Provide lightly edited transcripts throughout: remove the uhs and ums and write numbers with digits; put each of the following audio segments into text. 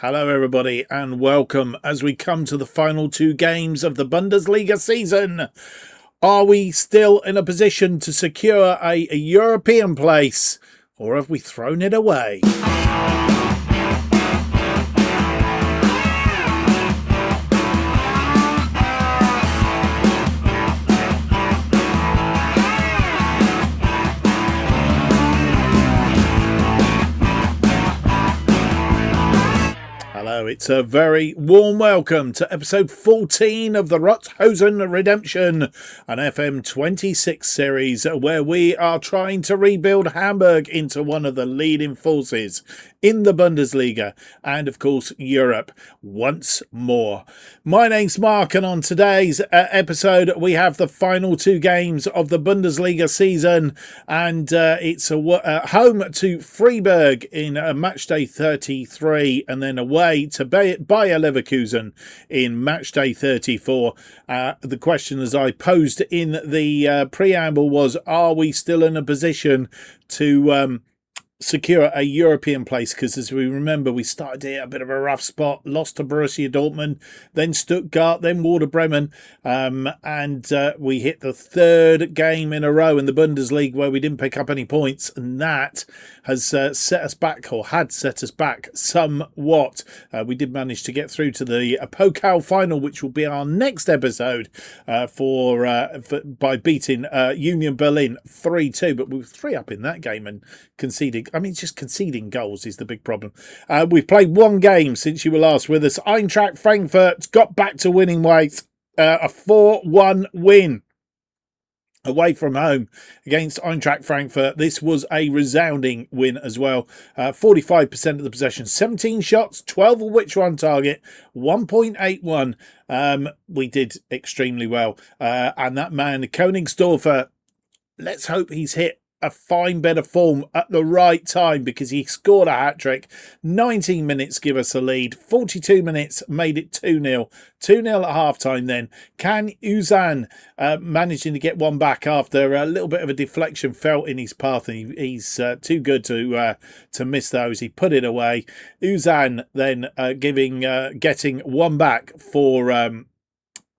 Hello, everybody, and welcome as we come to the final two games of the Bundesliga season. Are we still in a position to secure a European place, or have we thrown it away? Hello, it's a very warm welcome to episode 14 of the Rothosen Redemption, an FM 26 series where we are trying to rebuild Hamburg into one of the leading forces in the Bundesliga and, of course, Europe once more. My name's Mark, and on today's episode, we have the final two games of the Bundesliga season, and it's home to Freiberg in match day 33, and then away to Bayer Leverkusen in match day 34. The question, as I posed in the preamble, was: are we still in a position to secure a European place? Because as we remember, we started here a bit of a rough spot, lost to Borussia Dortmund, then Stuttgart, then Werder Bremen, and we hit the third game in a row in the Bundesliga where we didn't pick up any points, and that has set us back, or had set us back somewhat. We did manage to get through to the Pokal Final, which will be our next episode by beating Union Berlin 3-2, but we were 3 up in that game and conceded. I mean, just conceding goals is the big problem. We've played one game since you were last with us. Eintracht Frankfurt got back to winning ways. A 4-1 win away from home against Eintracht Frankfurt. This was a resounding win as well. 45% of the possession, 17 shots, 12 of which were on target, 1.81. We did extremely well. And that man, Königsdorfer, let's hope he's hit a fine bit of form at the right time, because he scored a hat-trick. 19 minutes give us a lead. 42 minutes made it 2-0. 2-0 at half-time then. Can Uzan managing to get one back after a little bit of a deflection felt in his path, and he's too good to miss those. He put it away. Uzan then getting one back for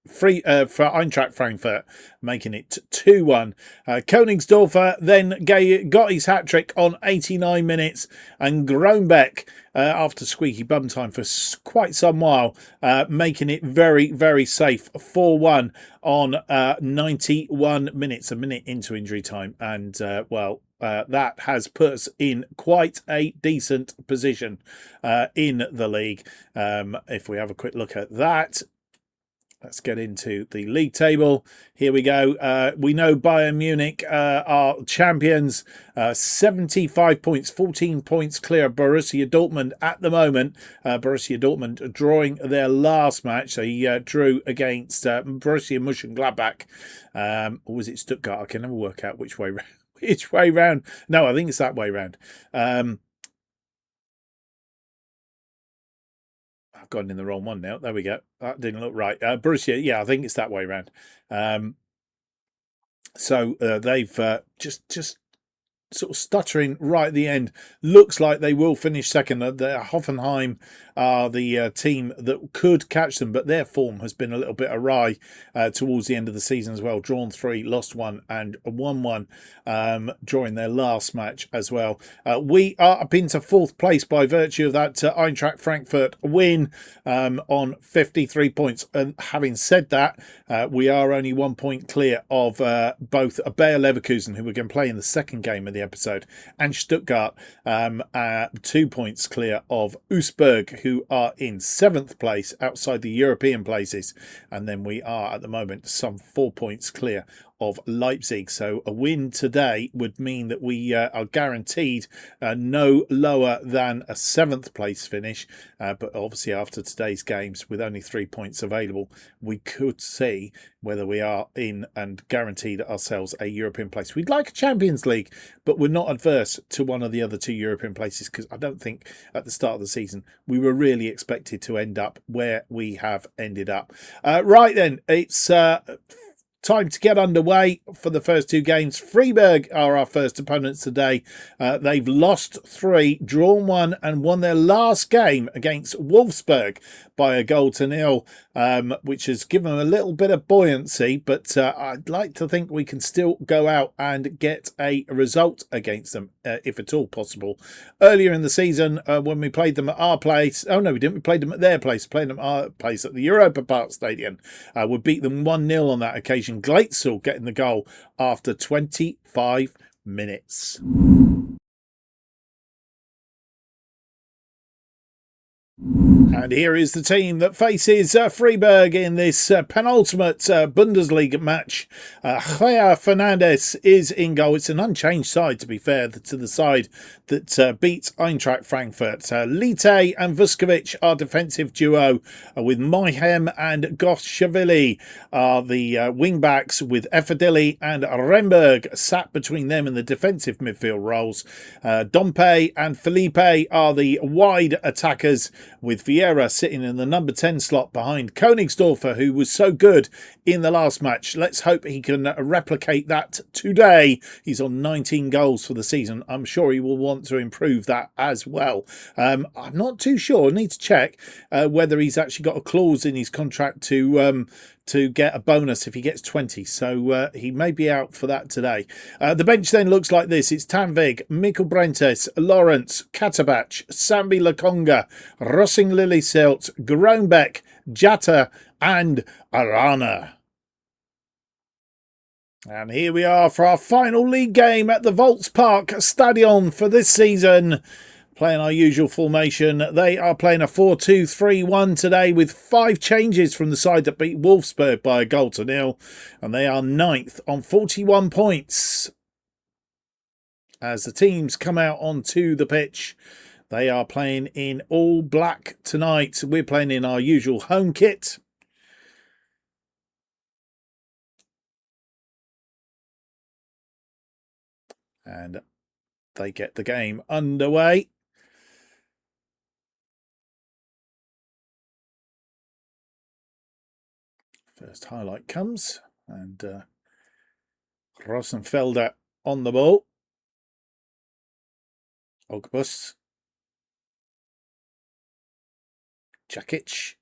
Eintracht Frankfurt, making it 2-1. Königsdorfer then got his hat-trick on 89 minutes, and Groenbeck, after squeaky bum time for quite some while, making it very, very safe, 4-1 on 91 minutes, a minute into injury time. And, that has put us in quite a decent position in the league. If we have a quick look at that, let's get into the league table. Here we go. We know Bayern Munich are champions. 75 points, 14 points clear of Borussia Dortmund at the moment. Borussia Dortmund drawing their last match. They drew against Borussia Mönchengladbach. Or was it Stuttgart? I can never work out which way round. No, I think it's that way round. I've gone in the wrong one now. There we go. That didn't look right. Borussia, yeah, I think it's that way around. So they've just sort of stuttering right at the end. Looks like they will finish second. Hoffenheim are the team that could catch them, but their form has been a little bit awry towards the end of the season as well. Drawn 3, lost 1, and won 1 during their last match as well. We are up into 4th place by virtue of that Eintracht Frankfurt win on 53 points. And having said that, we are only 1 point clear of both Bayer Leverkusen, who we're going to play in the second game of the episode, and Stuttgart, 2 points clear of Augsburg, who are in 7th place outside the European places, and then we are at the moment some 4 points clear of Leipzig. So a win today would mean that we are guaranteed no lower than a 7th place finish, but obviously after today's games, with only 3 points available, we could see whether we are in and guaranteed ourselves a European place. We'd like a Champions League, but we're not adverse to one of the other 2 European places, because I don't think at the start of the season we were really expected to end up where we have ended up. Right then, it's time to get underway for the first two games. Freiberg are our first opponents today. They've lost 3, drawn 1, and won their last game against Wolfsburg by a 0-0, which has given them a little bit of buoyancy, but I'd like to think we can still go out and get a result against them, if at all possible. Earlier in the season, when we played them at our place, oh no, we didn't, we played them at their place, played them at our place at the Europa Park Stadium. We beat them 1-0 on that occasion. Glatzel getting the goal after 25 minutes. And here is the team that faces Freiberg in this penultimate Bundesliga match. Javier Fernandez is in goal. It's an unchanged side, to be fair, to the side that beat Eintracht Frankfurt. Lite and Vuskovic are defensive duo, with Moihem and Goshevili are the wing-backs, with Efadili and Remberg sat between them in the defensive midfield roles. Dompe and Felipe are the wide attackers, with Vieira sitting in the number 10 slot behind Königsdorfer, who was so good in the last match. Let's hope he can replicate that today. He's on 19 goals for the season. I'm sure he will want to improve that as well. I'm not too sure. I need to check whether he's actually got a clause in his contract to get a bonus if he gets 20. So he may be out for that today. The bench then looks like this. It's Tanvig, Mikkel Brentes, Lawrence, Katabach, Sambi Lakonga, Rossing Lillisilt, Groenbeck, Jatta and Arana. And here we are for our final league game at the Volkspark Stadion for this season. Playing our usual formation. They are playing a 4-2-3-1 today, with 5 changes from the side that beat Wolfsburg by a 0-0. And they are 9th on 41 points. As the teams come out onto the pitch, they are playing in all black tonight. We're playing in our usual home kit. And they get the game underway. First highlight comes, and Rosenfelder on the ball. Ogbus. Jakic.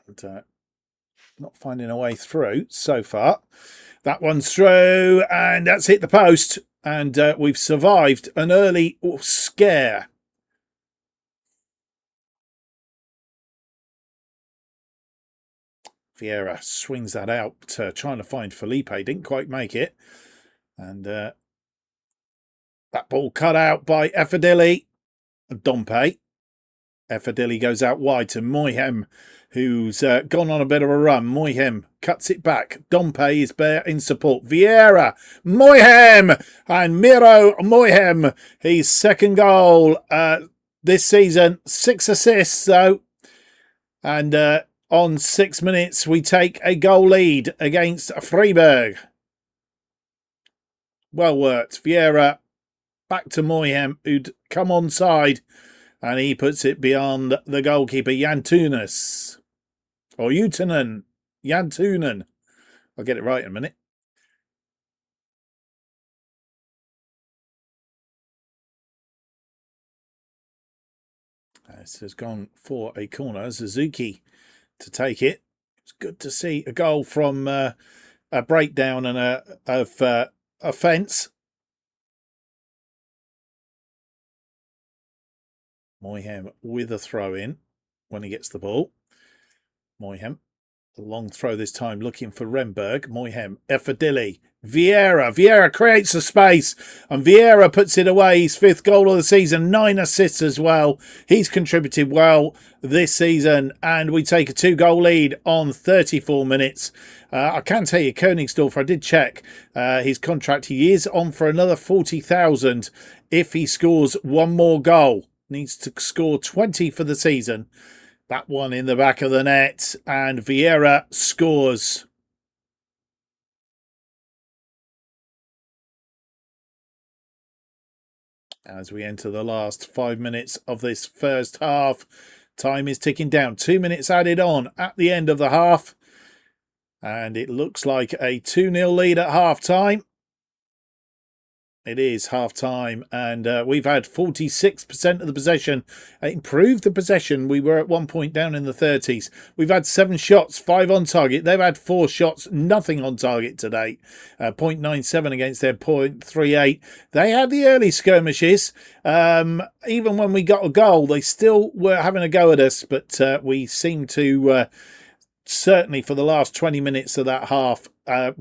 And not finding a way through so far. That one's through, and that's hit the post. And we've survived an early scare. Vieira swings that out, trying to find Felipe. Didn't quite make it. And that ball cut out by Efadili. Dompe. Efadili goes out wide to Moihem, who's gone on a bit of a run. Moihem cuts it back. Dompe is there in support. Vieira, Moihem, and Miro Moihem. His second goal this season. 6 assists, though. And on 6 minutes, we take a goal lead against Freiberg. Well worked. Vieira back to Moihem, who'd come on side. And he puts it beyond the goalkeeper, Jantunas. Or Utunen. Jantunen. I'll get it right in a minute. This has gone for a corner. Suzuki to take it. It's good to see a goal from a breakdown and a fence. Moihem with a throw in when he gets the ball. Moihem, a long throw this time, looking for Remberg. Moihem, Efadili, Vieira. Vieira creates the space, and Vieira puts it away. His 5th goal of the season, 9 assists as well. He's contributed well this season, and we take a 2-goal lead on 34 minutes. I can tell you, Königsdorfer, I did check his contract. He is on for another 40,000 if he scores one more goal. Needs to score 20 for the season. That one in the back of the net, and Vieira scores. As we enter the last 5 minutes of this first half, time is ticking down. 2 minutes added on at the end of the half. And it looks like a 2-0 lead at half-time. It is half-time, and we've had 46% of the possession. Improved the possession. We were at one point down in the 30s. We've had 7 shots, 5 on target. They've had 4 shots, nothing on target to date. 0.97 against their 0.38. They had the early skirmishes. Even when we got a goal, they still were having a go at us, but we seem to... certainly for the last 20 minutes of that half,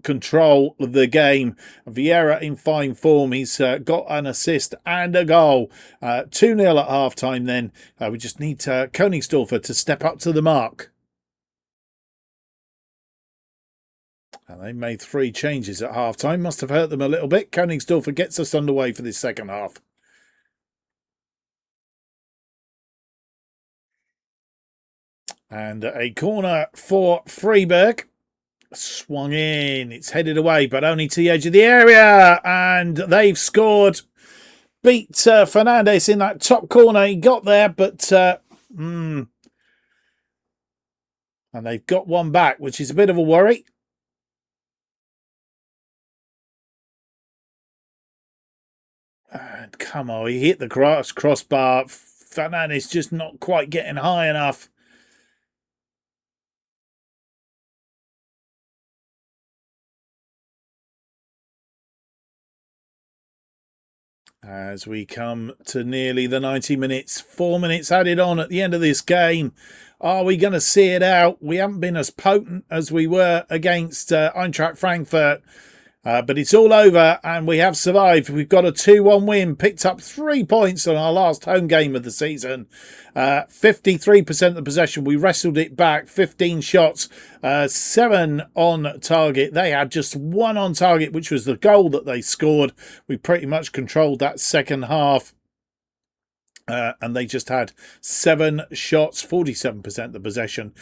control the game. Vieira in fine form. He's got an assist and a goal. 2-0 at half-time then. We just need Königsdorfer to step up to the mark. And they made 3 changes at half-time. Must have hurt them a little bit. Königsdorfer gets us underway for this second half. And a corner for Freiberg. Swung in. It's headed away, but only to the edge of the area. And they've scored. Beat Fernandez in that top corner. He got there, but... And they've got one back, which is a bit of a worry. And come on, he hit the crossbar. Fernandez just not quite getting high enough. As we come to nearly the 90 minutes, 4 minutes added on at the end of this game. Are we going to see it out? We haven't been as potent as we were against Eintracht Frankfurt. But it's all over and we have survived. We've got a 2-1 win, picked up 3 points on our last home game of the season. 53% of the possession. We wrestled it back, 15 shots, 7 on target. They had just 1 on target, which was the goal that they scored. We pretty much controlled that second half. And they just had 7 shots, 47% of the possession.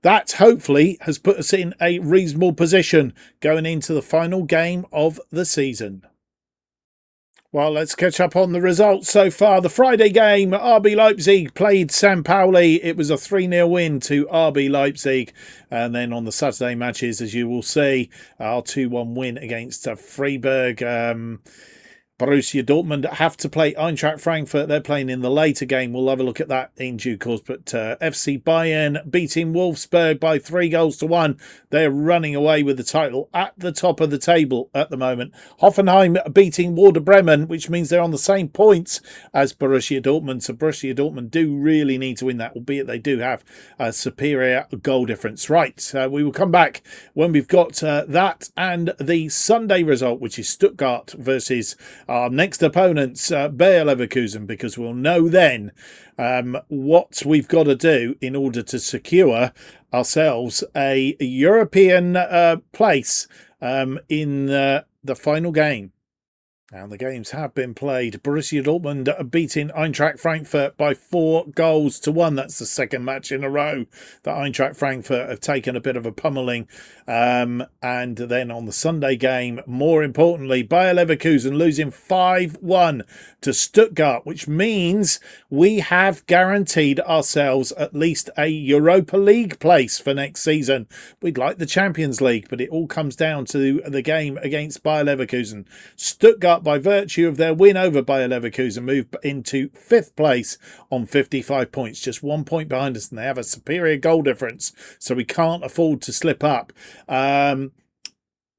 That hopefully has put us in a reasonable position going into the final game of the season. Well, let's catch up on the results so far. The Friday game, RB Leipzig played St. Pauli. It was a 3-0 win to RB Leipzig. And then on the Saturday matches, as you will see, our 2-1 win against Freiberg. Borussia Dortmund have to play Eintracht Frankfurt. They're playing in the later game. We'll have a look at that in due course. But FC Bayern beating Wolfsburg by 3-1. They're running away with the title at the top of the table at the moment. Hoffenheim beating Werder Bremen, which means they're on the same points as Borussia Dortmund. So Borussia Dortmund do really need to win that, albeit they do have a superior goal difference. Right, we will come back when we've got that and the Sunday result, which is Stuttgart versus our next opponents, Bayer Leverkusen, because we'll know then what we've got to do in order to secure ourselves a European place in the final game. And the games have been played. Borussia Dortmund beating Eintracht Frankfurt by 4-1. That's the second match in a row that Eintracht Frankfurt have taken a bit of a pummeling. And then on the Sunday game, more importantly, Bayer Leverkusen losing 5-1 to Stuttgart, which means we have guaranteed ourselves at least a Europa League place for next season. We'd like the Champions League, but it all comes down to the game against Bayer Leverkusen. Stuttgart, by virtue of their win over Bayer Leverkusen, move into 5th place on 55 points, just 1 point behind us, and they have a superior goal difference, so we can't afford to slip up.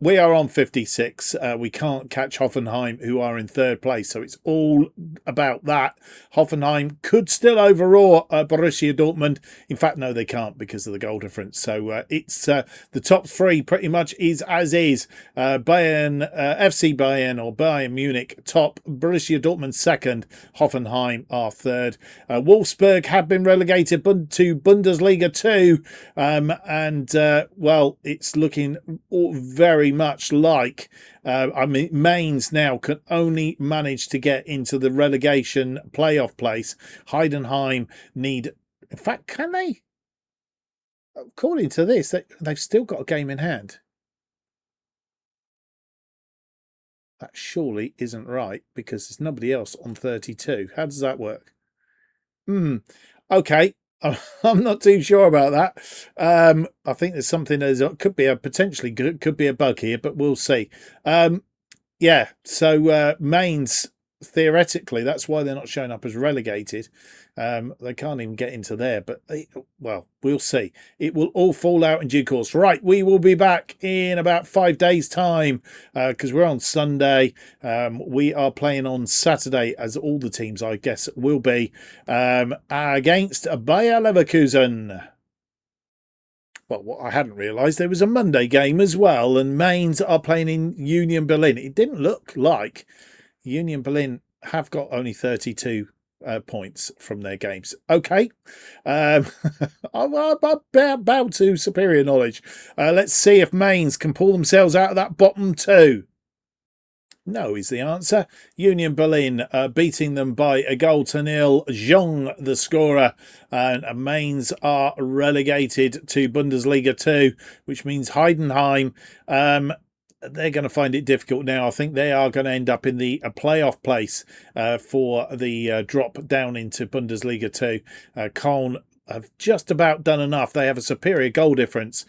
We are on 56. We can't catch Hoffenheim, who are in 3rd place. So it's all about that. Hoffenheim could still overawe Borussia Dortmund. In fact, no, they can't because of the goal difference. So it's the top 3 pretty much is as is. Bayern, FC Bayern or Bayern Munich top. Borussia Dortmund 2nd. Hoffenheim are 3rd. Wolfsburg have been relegated to Bundesliga 2. Well, it's looking very much like Mainz now can only manage to get into the relegation playoff place. Heidenheim need, in fact, can they? According to this, they've still got a game in hand. That surely isn't right because there's nobody else on 32. How does that work? Okay. I'm not too sure about that. I think there's something that could be a potentially good, could be a bug here, but we'll see. Yeah, so Mainz, theoretically, that's why they're not showing up as relegated. They can't even get into there, but well, we'll see. It will all fall out in due course. Right, we will be back in about 5 days' time because we're on Sunday. We are playing on Saturday, as all the teams, I guess, will be, against Bayer Leverkusen. Well, what I hadn't realised, there was a Monday game as well, and Mainz are playing in Union Berlin. It didn't look like Union Berlin have got only 32 points from their games. Okay. I'm bow to superior knowledge. Let's see if Mainz can pull themselves out of that bottom two. No is the answer. Union Berlin beating them by a 1-0. Zhong, the scorer, and Mainz are relegated to Bundesliga 2, which means Heidenheim, they're going to find it difficult now. I think they are going to end up in the playoff place for the drop down into Bundesliga 2. Köln have just about done enough. They have a superior goal difference.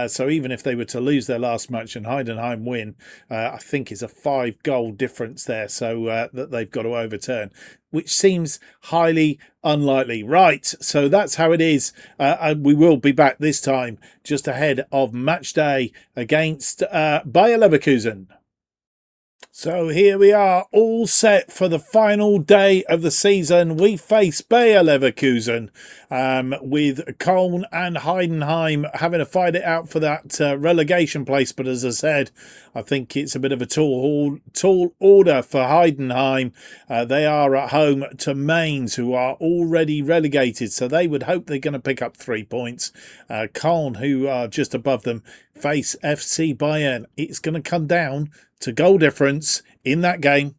So even if they were to lose their last match and Heidenheim win, I think it's a 5-goal difference there. So that they've got to overturn, which seems highly unlikely. Right, so that's how it is. And we will be back this time just ahead of match day against Bayer Leverkusen. So here we are, all set for the final day of the season. We face Bayer Leverkusen with Köln and Heidenheim having to fight it out for that relegation place. But as I said, I think it's a bit of a tall order for Heidenheim. They are at home to Mainz, who are already relegated, so they would hope they're going to pick up 3 points. Köln, who are just above them, face FC Bayern. It's going to come down to goal difference in that game.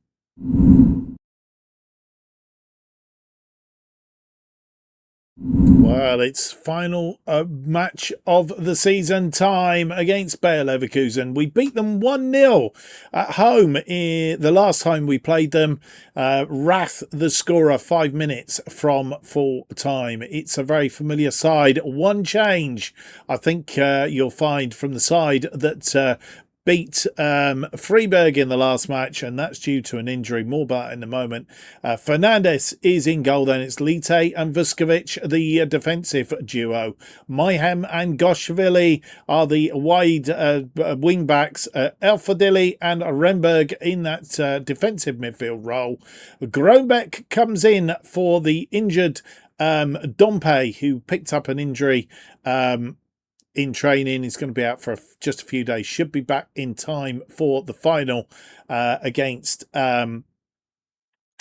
Well, it's final match of the season time against Bayer Leverkusen. We beat them 1-0 at home the last time we played them. Rath, the scorer, 5 minutes from full time. It's a very familiar side. One change, I think you'll find from the side that beat Freiberg in the last match, and that's due to an injury. More about it in a moment. Fernandes is in goal. Then it's Lite and Vuskovic, the defensive duo. Mayhem and Goshvili are the wide wing backs. Elfadili and Remberg in that defensive midfield role. Groenbeck comes in for the injured Dompe, who picked up an injury in training. He's going to be out for just a few days. Should be back in time for the final against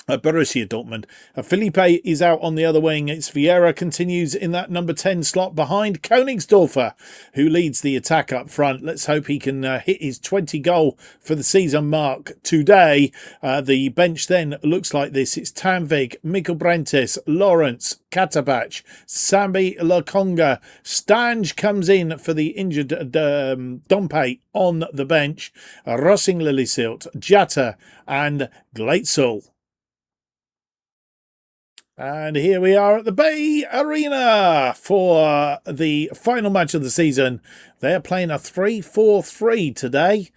Borussia Dortmund. Felipe is out on the other wing. It's Vieira continues in that number 10 slot behind Königsdorfer, who leads the attack up front. Let's hope he can hit his 20 goal for the season mark today. The bench then looks like this. It's Tanvig, Mikkel Brentes, Lawrence, Katabach, Sambi Lakonga. Stange comes in for the injured Dompe on the bench. Rossing Lillisilt, Jatta and Gleitzel. And here we are at the Bay Arena for the final match of the season. They're playing a 3-4-3 today,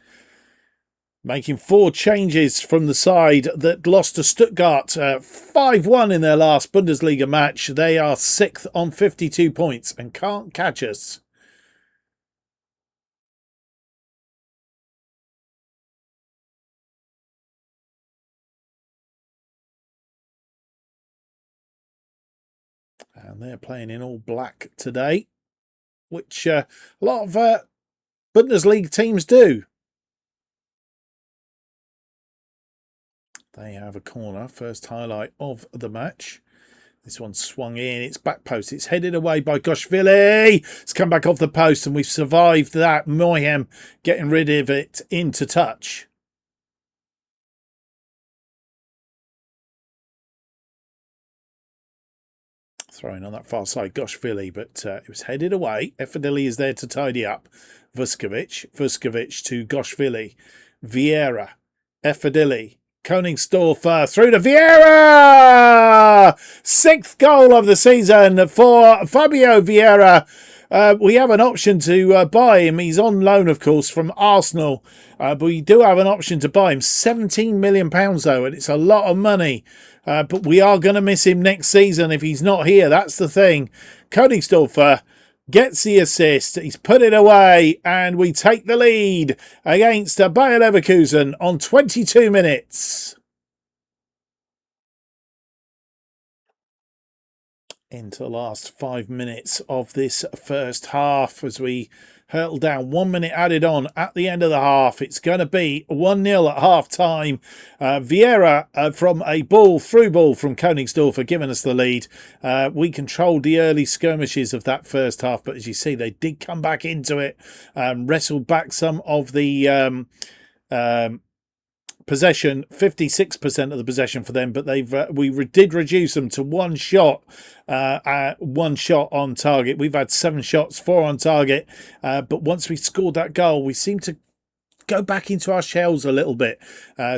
making 4 changes from the side that lost to Stuttgart 5-1 in their last Bundesliga match. They are 6th on 52 points and can't catch us. And they're playing in all black today, which a lot of Bundesliga teams do. They have a corner, first highlight of the match. This one swung in, it's back post, it's headed away by Goshvili. It's come back off the post and we've survived that. Moyhem getting rid of it into touch. Throwing on that far side, Goshvili, but it was headed away. Efadili is there to tidy up. Vuskovic to Goshvili. Vieira, Efadili, Königsdorf through to Vieira! 6th goal of the season for Fabio Vieira. We have an option to buy him. He's on loan, of course, from Arsenal. But we do have an option to buy him. £17 million, though, and it's a lot of money. But we are going to miss him next season if he's not here. That's the thing. Königsdorf gets the assist. He's put it away, and we take the lead against Bayer Leverkusen on 22 minutes. Into the last 5 minutes of this first half as we hurtle down. 1 minute added on at the end of the half. It's going to be 1-0 at half time. Vieira from a through ball from Königsdorf giving us the lead. We controlled the early skirmishes of that first half, but as you see, they did come back into it, wrestled back some of the possession, 56% of the possession for them, but we did reduce them to one shot on target. We've had 7 shots, 4 on target, but once we scored that goal, we seem to go back into our shells a little bit.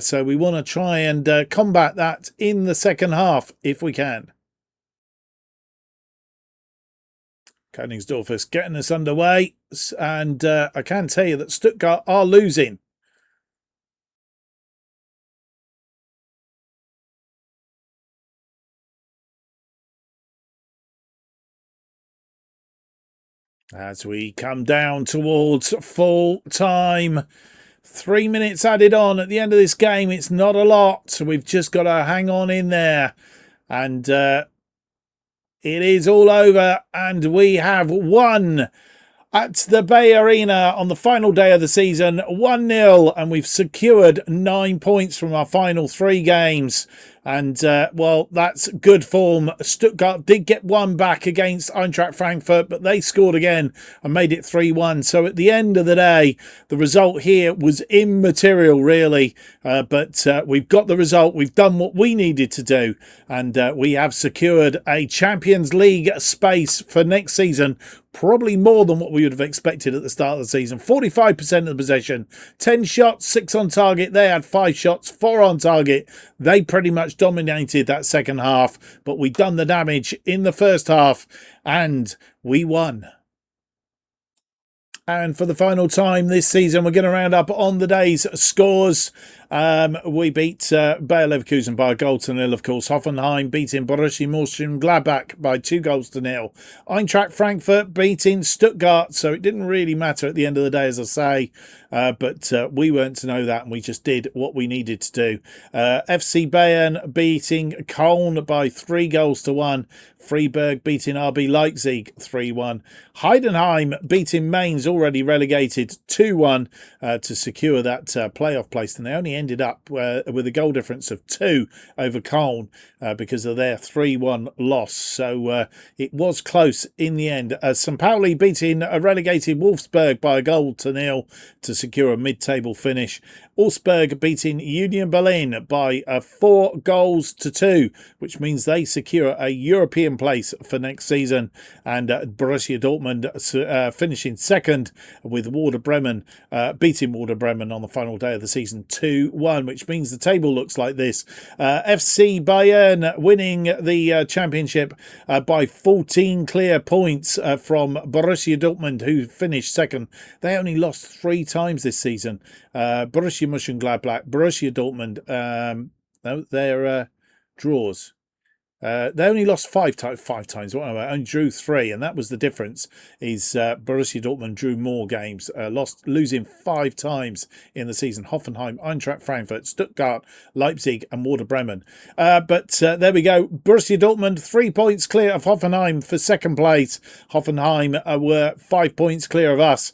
So we want to try and combat that in the second half if we can. Königsdorf is getting us underway, and I can tell you that Stuttgart are losing. As we come down towards full time, 3 minutes added on at the end of this game. It's not a lot, so we've just got to hang on in there. And it is all over, and we have won at the Bay Arena on the final day of the season, 1-0, and we've secured 9 points from our final 3 games. And, well, that's good form. Stuttgart did get one back against Eintracht Frankfurt, but they scored again and made it 3-1. So at the end of the day, the result here was immaterial, really. But we've got the result. We've done what we needed to do. And we have secured a Champions League space for next season. Probably more than what we would have expected at the start of the season. 45% of the possession, 10 shots, 6 on target. They had 5 shots, 4 on target. They pretty much dominated that second half, but we done the damage in the first half and we won. And for the final time this season, we're going to round up on the day's scores. We beat Bayer Leverkusen by a goal to 0, of course. Hoffenheim beating Borussia Mönchengladbach by 2-0. Eintracht Frankfurt beating Stuttgart, so it didn't really matter at the end of the day, as I say. But we weren't to know that, and we just did what we needed to do. FC Bayern beating Köln by 3-1. Freiberg beating RB Leipzig 3-1. Heidenheim beating Mainz, already relegated, 2-1 to secure that playoff place. And they only ended up with a goal difference of 2 over Köln because of their 3-1 loss. So it was close in the end. St. Pauli beating a relegated Wolfsburg by a goal to 0 to secure a mid-table finish. Augsburg beating Union Berlin by 4-2, which means they secure a European place for next season. And Borussia Dortmund finishing second with Werder Bremen, beating Werder Bremen on the final day of the season 2-1, which means the table looks like this. FC Bayern winning the championship by 14 clear points from Borussia Dortmund, who finished second. They only lost 3 times this season. Borussia Mönchengladbach, Borussia Dortmund, they're draws. They only lost 5 times. Only drew 3, and that was the difference. Is Borussia Dortmund drew more games, losing 5 times in the season. Hoffenheim, Eintracht Frankfurt, Stuttgart, Leipzig, and Werder Bremen. But there we go. Borussia Dortmund 3 points clear of Hoffenheim for second place. Hoffenheim were 5 points clear of us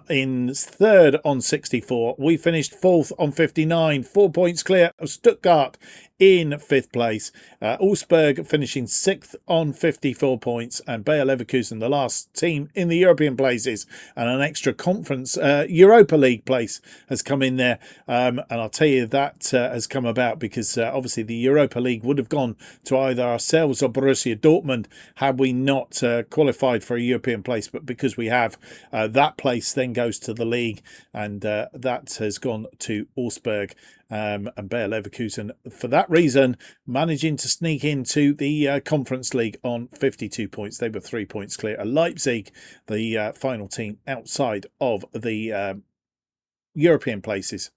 in third on 64. We finished fourth on 59. 4 points clear of Stuttgart in 5th place. Augsburg finishing 6th on 54 points, and Bayer Leverkusen, the last team in the European places, and an extra conference Europa League place has come in there. And I'll tell you that has come about because obviously the Europa League would have gone to either ourselves or Borussia Dortmund had we not qualified for a European place. But because we have, that place then goes to the league, and that has gone to Augsburg. and Bayer Leverkusen, for that reason, managing to sneak into the Conference League on 52 points. They were 3 points clear of Leipzig, the final team outside of the European places.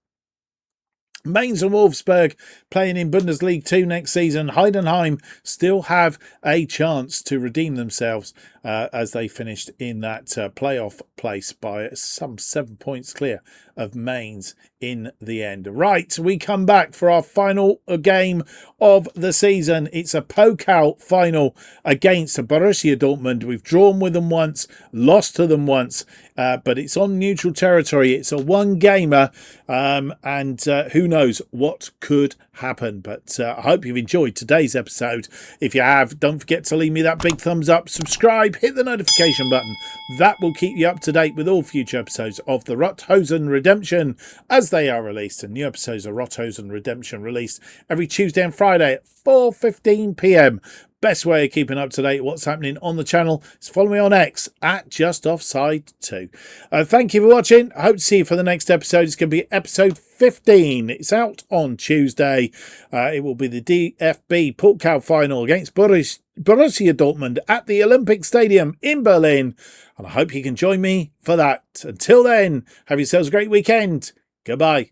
Mainz and Wolfsburg playing in Bundesliga 2 next season. Heidenheim still have a chance to redeem themselves as they finished in that playoff place by some 7 points clear of Mainz in the end. Right, we come back for our final game of the season. It's a Pokal final against Borussia Dortmund. We've drawn with them once, lost to them once, but it's on neutral territory. It's a one-gamer, and who knows what could happen. But I hope you've enjoyed today's episode. If you have, don't forget to leave me that big thumbs up, subscribe, hit the notification button. That will keep you up to date with all future episodes of the Rothosen Redemption as they are released. And new episodes of Rothosen Redemption released every Tuesday and Friday at 4:15 p.m. Best way of keeping up to date what's happening on the channel is follow me on X at JustOffside2. Thank you for watching. I hope to see you for the next episode. It's going to be episode 15. It's out on Tuesday. It will be the DFB-Portkal Final against Borussia Dortmund at the Olympic Stadium in Berlin. And I hope you can join me for that. Until then, have yourselves a great weekend. Goodbye.